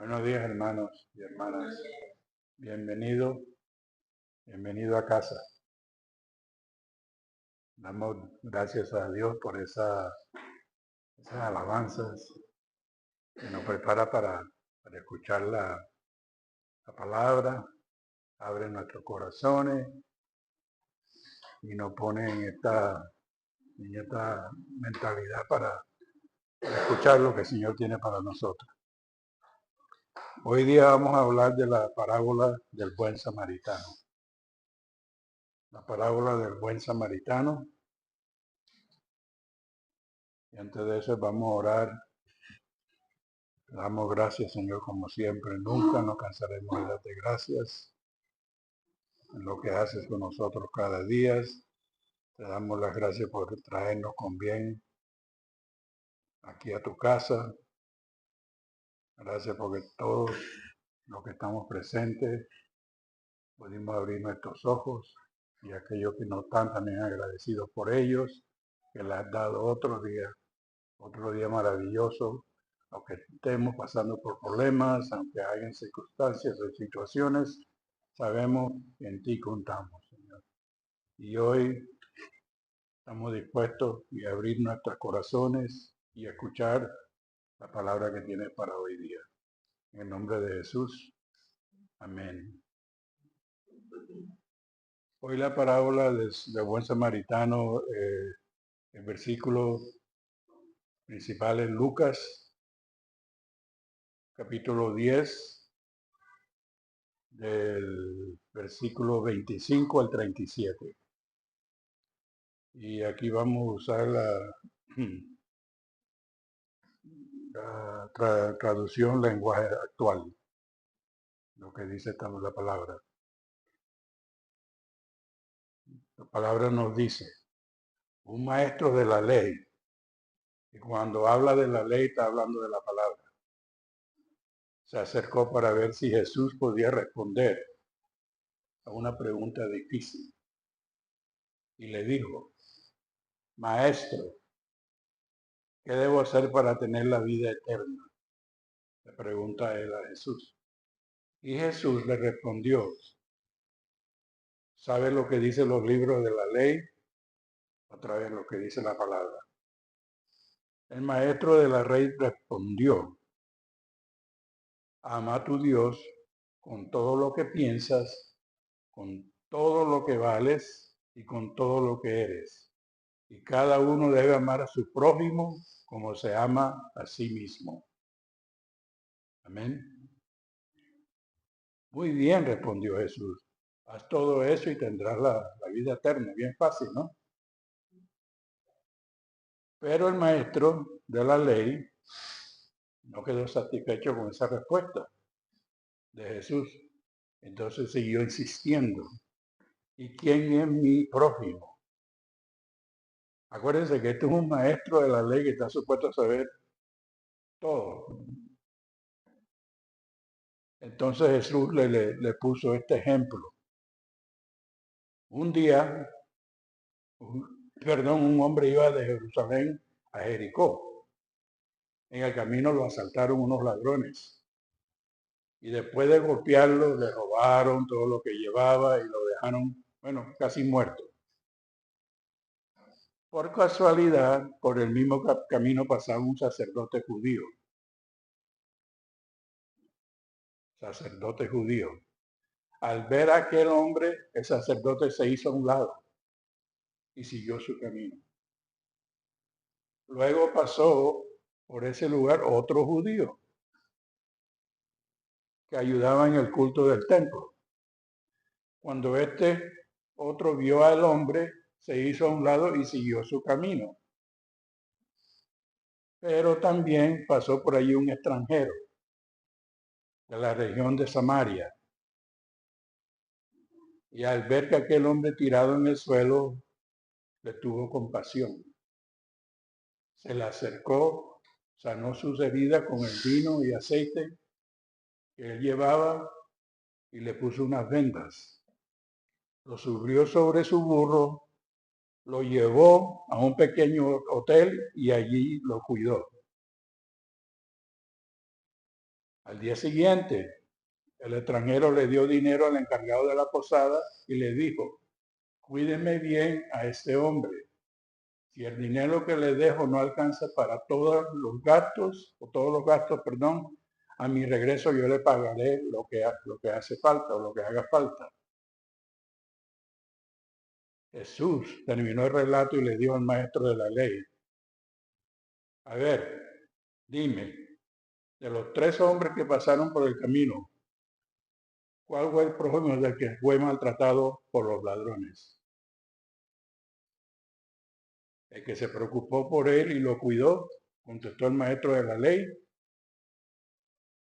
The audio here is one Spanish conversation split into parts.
Buenos días, hermanos y hermanas. Bienvenido, bienvenido a casa. Damos gracias a Dios por esas alabanzas que nos prepara para escuchar la palabra, abre nuestros corazones y nos pone en esta mentalidad para escuchar lo que el Señor tiene para nosotros. Hoy día vamos a hablar de la parábola del buen samaritano. La parábola del buen samaritano. Y antes de eso vamos a orar. Te damos gracias, Señor, como siempre. Nunca nos cansaremos de darte gracias en lo que haces con nosotros cada día. Te damos las gracias por traernos con bien aquí a tu casa. Gracias porque todos los que estamos presentes pudimos abrir nuestros ojos y aquellos que no están también agradecidos por ellos, que les has dado otro día maravilloso. Aunque estemos pasando por problemas, aunque hayan circunstancias o situaciones, sabemos que en ti contamos, Señor. Y hoy estamos dispuestos a abrir nuestros corazones y a escuchar la palabra que tienes para hoy día. En el nombre de Jesús. Amén. Hoy la parábola del buen samaritano, el versículo principal en Lucas, capítulo 10, del versículo 25 al 37. Y aquí vamos a usar la traducción lenguaje actual, lo que dice la palabra. La palabra nos dice, un maestro de la ley, y cuando habla de la ley está hablando de la palabra, se acercó para ver si Jesús podía responder a una pregunta difícil. Y le dijo, maestro, ¿qué debo hacer para tener la vida eterna? Le pregunta él a Jesús. Y Jesús le respondió, ¿sabe lo que dicen los libros de la ley? A través de lo que dice la palabra. El maestro de la ley respondió, ama a tu Dios con todo lo que piensas, con todo lo que vales y con todo lo que eres. Y cada uno debe amar a su prójimo como se ama a sí mismo. Amén. Muy bien, respondió Jesús. Haz todo eso y tendrás la vida eterna. Bien fácil, ¿no? Pero el maestro de la ley no quedó satisfecho con esa respuesta de Jesús. Entonces siguió insistiendo. ¿Y quién es mi prójimo? Acuérdense que este es un maestro de la ley que está supuesto a saber todo. Entonces Jesús le puso este ejemplo. Un día, un hombre iba de Jerusalén a Jericó. En el camino lo asaltaron unos ladrones. Y después de golpearlo, le robaron todo lo que llevaba y lo dejaron, casi muerto. Por casualidad, por el mismo camino pasaba un sacerdote judío. Sacerdote judío. Al ver a aquel hombre, el sacerdote se hizo a un lado y siguió su camino. Luego pasó por ese lugar otro judío que ayudaba en el culto del templo. Cuando este otro vio al hombre, se hizo a un lado y siguió su camino. Pero también pasó por allí un extranjero de la región de Samaria. Y al ver que aquel hombre tirado en el suelo, le tuvo compasión. Se le acercó, sanó sus heridas con el vino y aceite que él llevaba y le puso unas vendas. Lo subió sobre su burro, lo llevó a un pequeño hotel y allí lo cuidó. Al día siguiente, el extranjero le dio dinero al encargado de la posada y le dijo, cuídeme bien a este hombre. Si el dinero que le dejo no alcanza para todos los gastos, a mi regreso yo le pagaré lo que hace falta o lo que haga falta. Jesús terminó el relato y le dijo al maestro de la ley, a ver, dime, de los 3 hombres que pasaron por el camino, ¿cuál fue el prójimo del que fue maltratado por los ladrones? El que se preocupó por él y lo cuidó, contestó el maestro de la ley.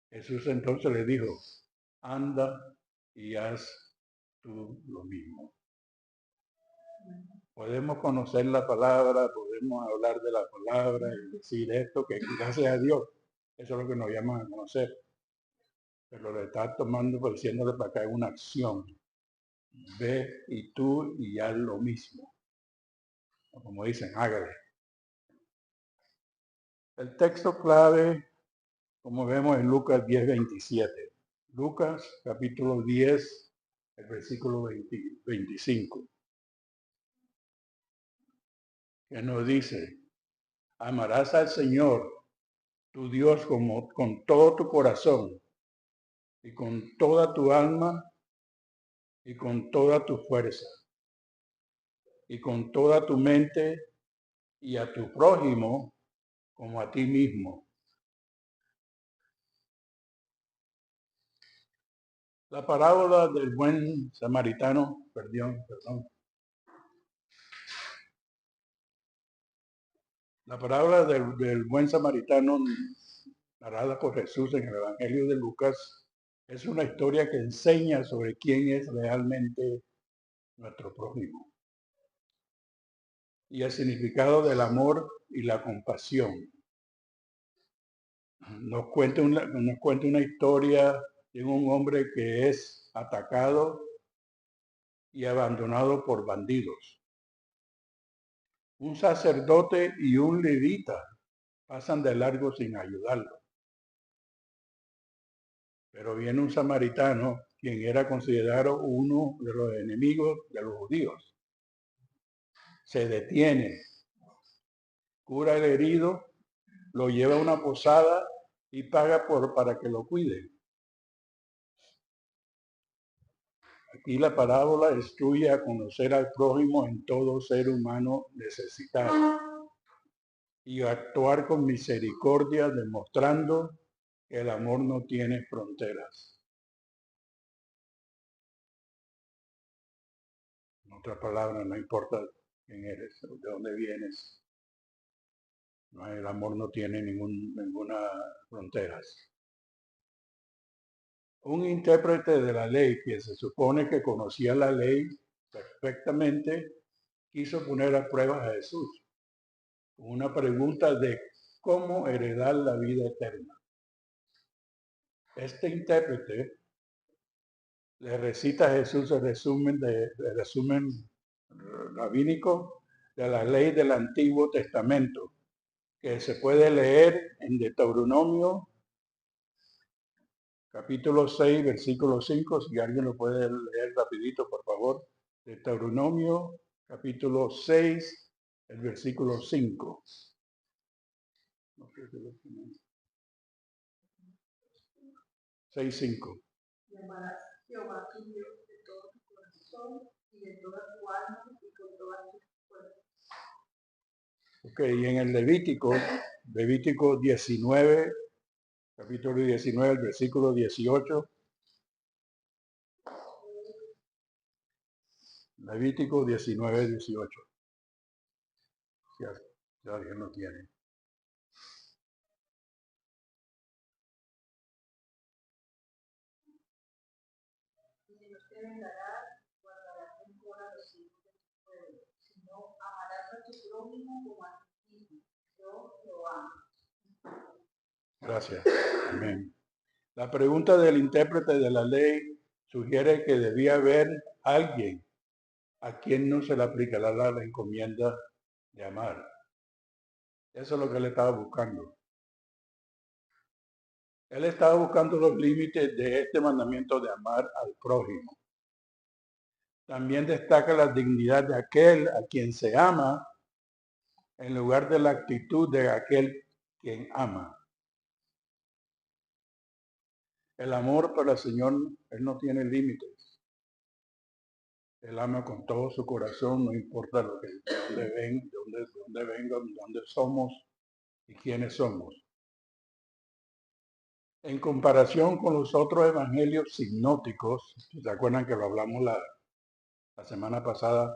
Jesús entonces le dijo, anda y haz tú lo mismo. Podemos conocer la palabra, podemos hablar de la palabra y decir esto, que gracias a Dios, eso es lo que nos llaman a conocer. Pero le está tomando, diciéndole para acá una acción. Ve y tú y haz lo mismo. Como dicen, hágale. El texto clave, como vemos en Lucas 10:27. Lucas capítulo 10, el versículo 25. Que nos dice, amarás al Señor, tu Dios, con todo tu corazón y con toda tu alma y con toda tu fuerza y con toda tu mente y a tu prójimo como a ti mismo. La parábola del buen samaritano, perdón. La parábola del buen samaritano, narrada por Jesús en el Evangelio de Lucas, es una historia que enseña sobre quién es realmente nuestro prójimo y el significado del amor y la compasión. Nos cuenta una historia de un hombre que es atacado y abandonado por bandidos. Un sacerdote y un levita pasan de largo sin ayudarlo. Pero viene un samaritano, quien era considerado uno de los enemigos de los judíos. Se detiene, cura el herido, lo lleva a una posada y paga para que lo cuide. Aquí la parábola instruye a conocer al prójimo en todo ser humano necesitado y actuar con misericordia, demostrando que el amor no tiene fronteras. En otras palabras, no importa quién eres, de dónde vienes. El amor no tiene ninguna fronteras. Un intérprete de la ley que se supone que conocía la ley perfectamente, quiso poner a prueba a Jesús con una pregunta de cómo heredar la vida eterna. Este intérprete le recita a Jesús el resumen rabínico de la ley del Antiguo Testamento, que se puede leer en Deuteronomio capítulo 6, versículo 5, si alguien lo puede leer rapidito, por favor. Deuteronomio capítulo 6, el versículo 5. 6:5. Llamarás Jehová tu Dios de todo tu corazón y de toda tu alma y con todas tus fuerzas. Ok, y en el Levítico 19, capítulo 19, el versículo 18. Levítico 19, 18. Si alguien lo tiene. Y no te vengarás, guardarás rencor a los hijos de tu pueblo, sino amarás a tu prójimo como a ti mismo. Yo lo amo. Gracias. Amén. La pregunta del intérprete de la ley sugiere que debía haber alguien a quien no se le aplicará la encomienda de amar. Eso es lo que él estaba buscando. Él estaba buscando los límites de este mandamiento de amar al prójimo. También destaca la dignidad de aquel a quien se ama en lugar de la actitud de aquel quien ama. El amor para el Señor, Él no tiene límites. Él ama con todo su corazón, no importa lo que, de dónde vengan, dónde somos y quiénes somos. En comparación con los otros evangelios sinópticos, ¿se acuerdan que lo hablamos la semana pasada?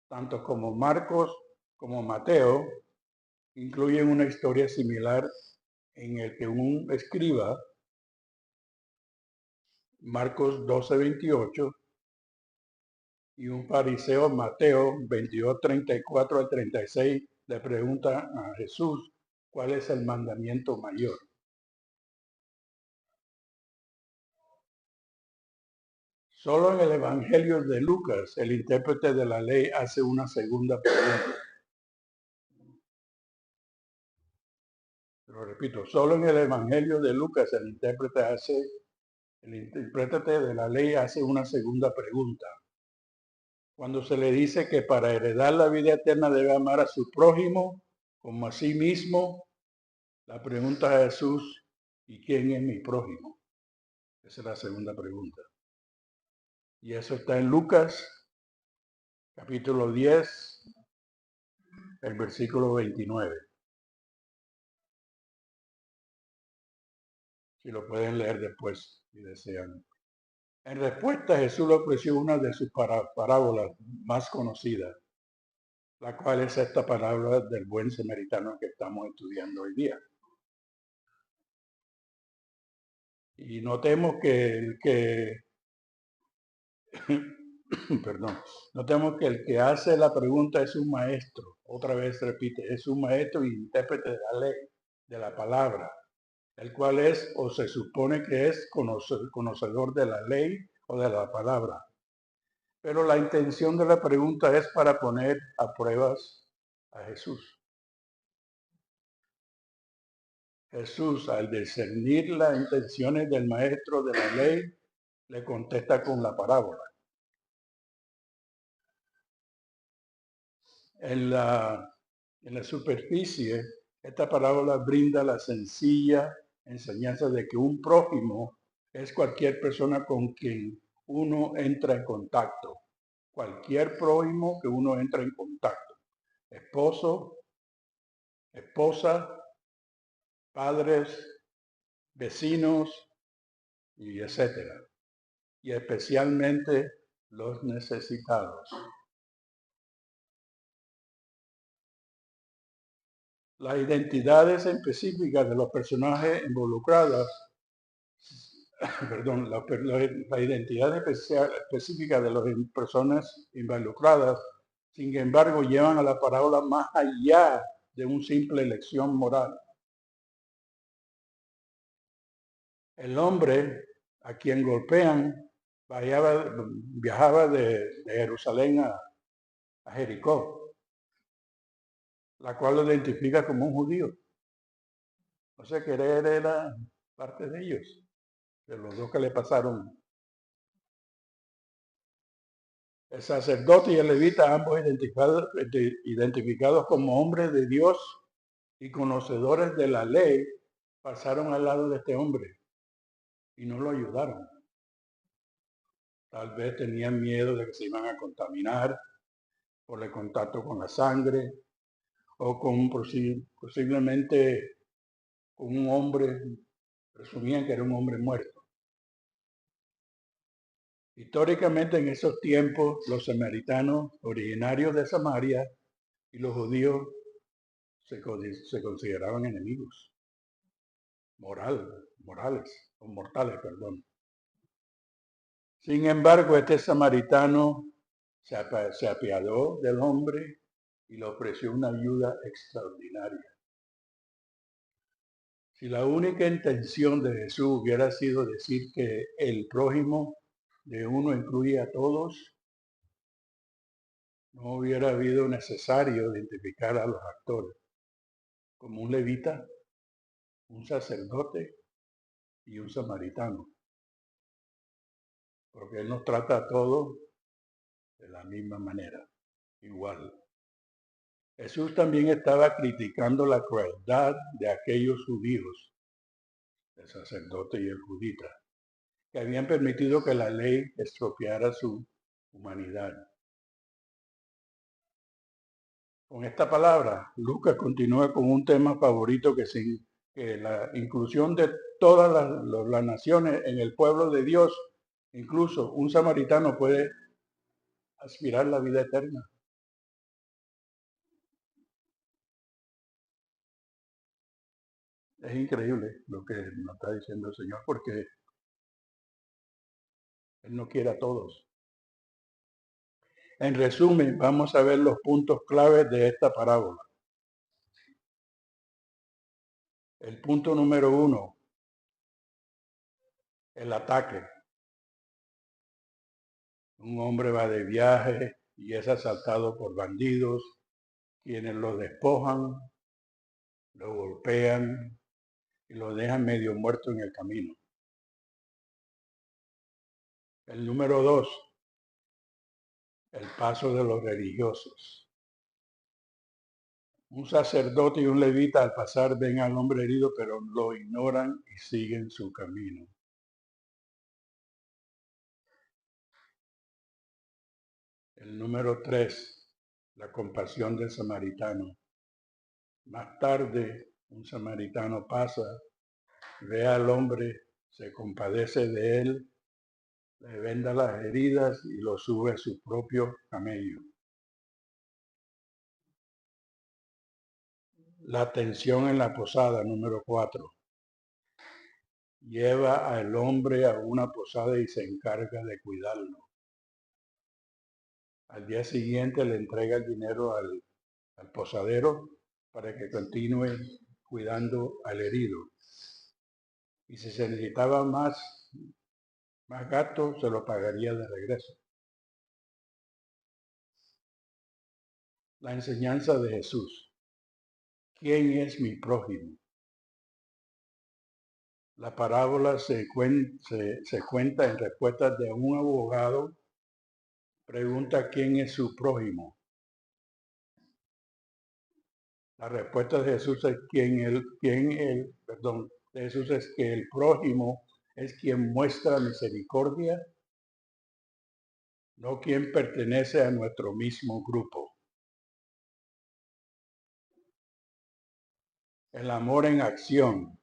Tanto como Marcos como Mateo incluyen una historia similar en el que un escriba, Marcos 12:28, y un fariseo, Mateo 22:34 al 36, le pregunta a Jesús cuál es el mandamiento mayor. Solo en el Evangelio de Lucas, el intérprete de la ley hace una segunda pregunta. Lo repito, solo en el Evangelio de Lucas el intérprete de la ley hace una segunda pregunta. Cuando se le dice que para heredar la vida eterna debe amar a su prójimo como a sí mismo, la pregunta de Jesús, ¿y quién es mi prójimo? Esa es la segunda pregunta. Y eso está en Lucas, capítulo 10, el versículo 29. Si lo pueden leer después, si desean. En respuesta, Jesús le ofreció una de sus parábolas más conocidas, la cual es esta parábola del buen samaritano que estamos estudiando hoy día. Y notemos perdón, notemos que el que hace la pregunta es un maestro. Otra vez repite, es un maestro y intérprete de la ley, de la palabra, el cual es o se supone que es conocedor de la ley o de la palabra. Pero la intención de la pregunta es para poner a pruebas a Jesús. Jesús, al discernir las intenciones del maestro de la ley, le contesta con la parábola. En la superficie, esta parábola brinda la sencilla enseñanza de que un prójimo es cualquier persona con quien uno entra en contacto. Cualquier prójimo que uno entra en contacto. Esposo, esposa, padres, vecinos, y etcétera. Y especialmente los necesitados. Las identidades específicas de los personajes involucrados, perdón, la identidad específica de las personas involucradas, sin embargo, llevan a la parábola más allá de una simple lección moral. El hombre a quien golpean viajaba de Jerusalén a Jericó, la cual lo identifica como un judío. O sea que él era parte de ellos, de los dos que le pasaron. El sacerdote y el levita, ambos identificados como hombres de Dios y conocedores de la ley, pasaron al lado de este hombre y no lo ayudaron. Tal vez tenían miedo de que se iban a contaminar por el contacto con la sangre o con posiblemente con un hombre, presumían que era un hombre muerto. Históricamente en esos tiempos los samaritanos originarios de Samaria y los judíos se consideraban enemigos mortales. Sin embargo, este samaritano se apiadó del hombre y le ofreció una ayuda extraordinaria. Si la única intención de Jesús hubiera sido decir que el prójimo de uno incluye a todos, no hubiera habido necesario identificar a los actores como un levita, un sacerdote y un samaritano, porque Él nos trata a todos de la misma manera, igual. Jesús también estaba criticando la crueldad de aquellos judíos, el sacerdote y el judita, que habían permitido que la ley estropeara su humanidad. Con esta palabra, Lucas continúa con un tema favorito que la inclusión de todas las naciones en el pueblo de Dios, incluso un samaritano puede aspirar a la vida eterna. Es increíble lo que nos está diciendo el Señor, porque Él no quiere a todos. En resumen, vamos a ver los puntos claves de esta parábola. El punto número 1, el ataque. Un hombre va de viaje y es asaltado por bandidos, quienes lo despojan, lo golpean y lo dejan medio muerto en el camino. El número 2, el paso de los religiosos. Un sacerdote y un levita al pasar ven al hombre herido, pero lo ignoran y siguen su camino. El número 3, la compasión del samaritano. Más tarde, un samaritano pasa, ve al hombre, se compadece de él, le venda las heridas y lo sube a su propio camello. La atención en la posada, número 4. Lleva al hombre a una posada y se encarga de cuidarlo. Al día siguiente le entrega el dinero al posadero para que continúe cuidando al herido. Y si se necesitaba más gasto, se lo pagaría de regreso. La enseñanza de Jesús. ¿Quién es mi prójimo? La parábola se cuenta en respuesta de un abogado. Pregunta quién es su prójimo. La respuesta de Jesús es Jesús es que el prójimo es quien muestra misericordia, no quien pertenece a nuestro mismo grupo. El amor en acción.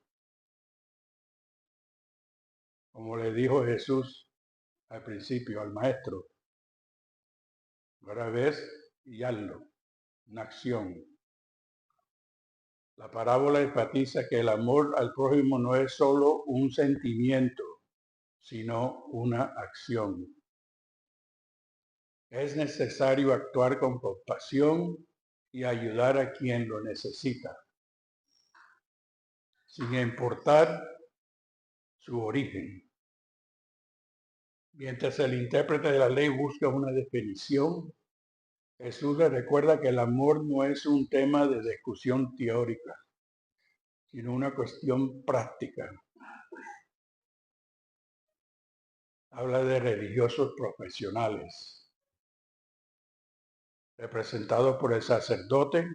Como le dijo Jesús al principio al maestro, ahora ves y hazlo, una acción. La parábola enfatiza que el amor al prójimo no es solo un sentimiento, sino una acción. Es necesario actuar con compasión y ayudar a quien lo necesita, sin importar su origen. Mientras el intérprete de la ley busca una definición, Jesús le recuerda que el amor no es un tema de discusión teórica, sino una cuestión práctica. Habla de religiosos profesionales, representados por el sacerdote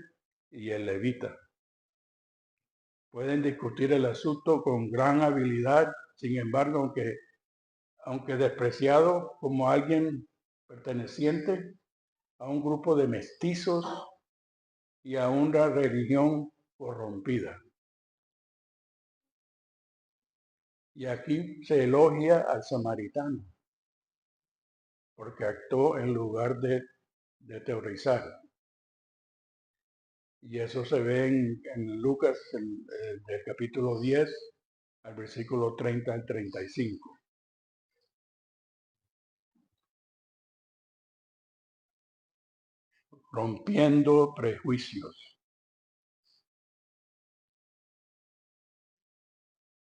y el levita. Pueden discutir el asunto con gran habilidad, sin embargo, aunque despreciado como alguien perteneciente a un grupo de mestizos y a una religión corrompida. Y aquí se elogia al samaritano, porque actuó en lugar de teorizar. Y eso se ve en Lucas, del capítulo 10 al versículo 30 al 35. Rompiendo prejuicios.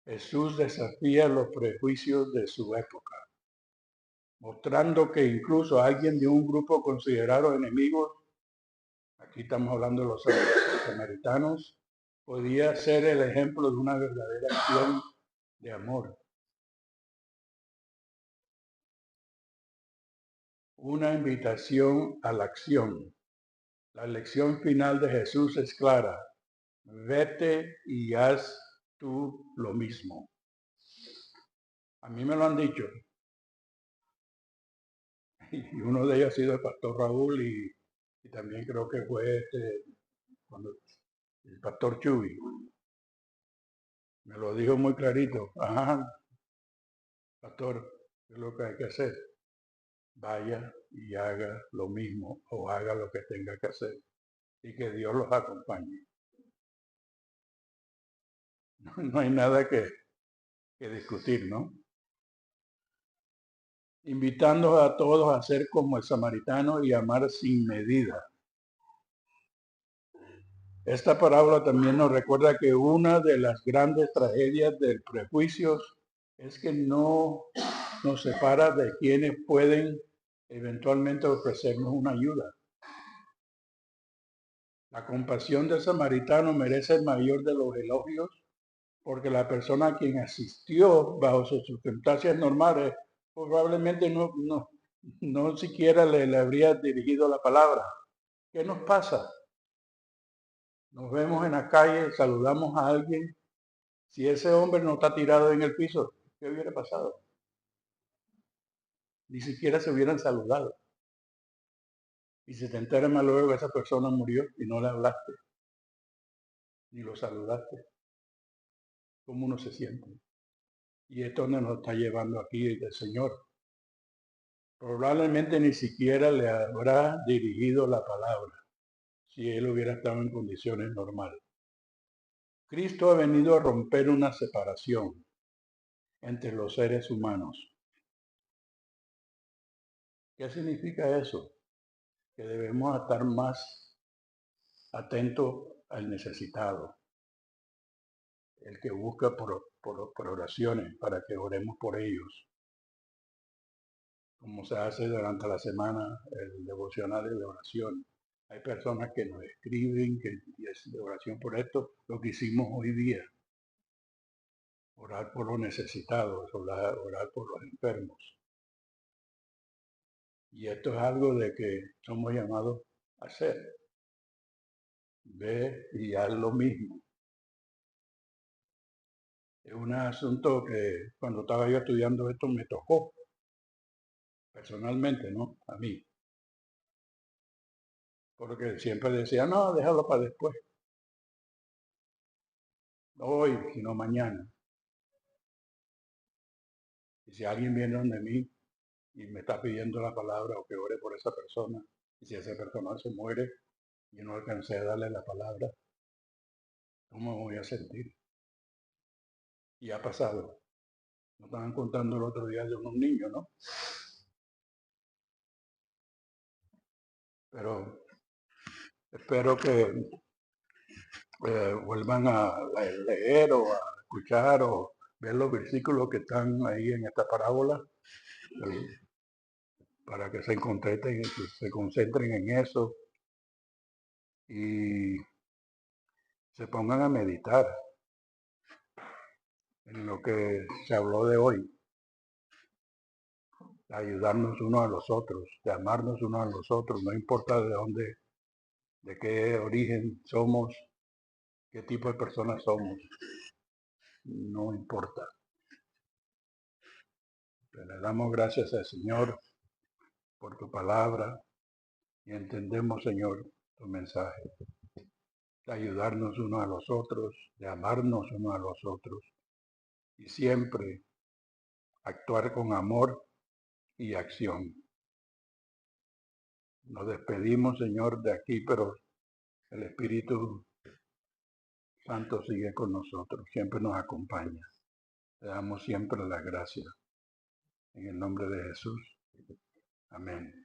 Jesús desafía los prejuicios de su época, mostrando que incluso alguien de un grupo considerado enemigos, aquí estamos hablando de los samaritanos, podía ser el ejemplo de una verdadera acción de amor. una invitación a la acción. La lección final de Jesús es clara. Vete y haz tú lo mismo. A mí me lo han dicho. Y uno de ellos ha sido el pastor Raúl y también creo que fue el pastor Chuy. Me lo dijo muy clarito. Ajá, pastor, ¿qué es lo que hay que hacer? Vaya y haga lo mismo o haga lo que tenga que hacer y que Dios los acompañe. No hay nada que discutir, ¿no? Invitando a todos a ser como el samaritano y amar sin medida. Esta parábola también nos recuerda que una de las grandes tragedias del prejuicio es que no nos separa de quienes pueden eventualmente ofrecernos una ayuda. La compasión del samaritano merece el mayor de los elogios porque la persona a quien asistió bajo sus circunstancias normales probablemente no siquiera le habría dirigido la palabra. ¿Qué nos pasa? Nos vemos en la calle, saludamos a alguien. Si ese hombre no está tirado en el piso, ¿qué hubiera pasado? Ni siquiera se hubieran saludado. Y si te enteras más luego que esa persona murió y no le hablaste, ni lo saludaste, ¿cómo uno se siente? Y esto donde nos está llevando aquí el Señor. Probablemente ni siquiera le habrá dirigido la palabra si él hubiera estado en condiciones normales. Cristo ha venido a romper una separación entre los seres humanos. ¿Qué significa eso? Que debemos estar más atentos al necesitado, el que busca por oraciones para que oremos por ellos, como se hace durante la semana el devocional de oración. Hay personas que nos escriben que es de oración por esto, lo que hicimos hoy día. Orar por los necesitados, orar por los enfermos. Y esto es algo de que somos llamados a hacer. Ve y haz lo mismo. Es un asunto que cuando estaba yo estudiando esto me tocó personalmente, ¿no? A mí. Porque siempre decía, no, déjalo para después. No hoy, sino mañana. Y si alguien viene donde mí y me está pidiendo la palabra o que ore por esa persona, y si esa persona se muere y no alcancé a darle la palabra, ¿cómo me voy a sentir? Y ha pasado. Nos estaban contando el otro día de unos niños, ¿no? Pero espero que vuelvan a leer o a escuchar o ver los versículos que están ahí en esta parábola para que se concentren en eso y se pongan a meditar en lo que se habló de hoy, de ayudarnos unos a los otros, de amarnos unos a los otros, no importa de dónde, de qué origen somos, qué tipo de personas somos, no importa. Le damos gracias al Señor por tu palabra y entendemos, Señor, tu mensaje, de ayudarnos unos a los otros, de amarnos unos a los otros y siempre actuar con amor y acción. Nos despedimos, Señor, de aquí, pero el Espíritu Santo sigue con nosotros, siempre nos acompaña. Le damos siempre las gracias. En el nombre de Jesús. Amén.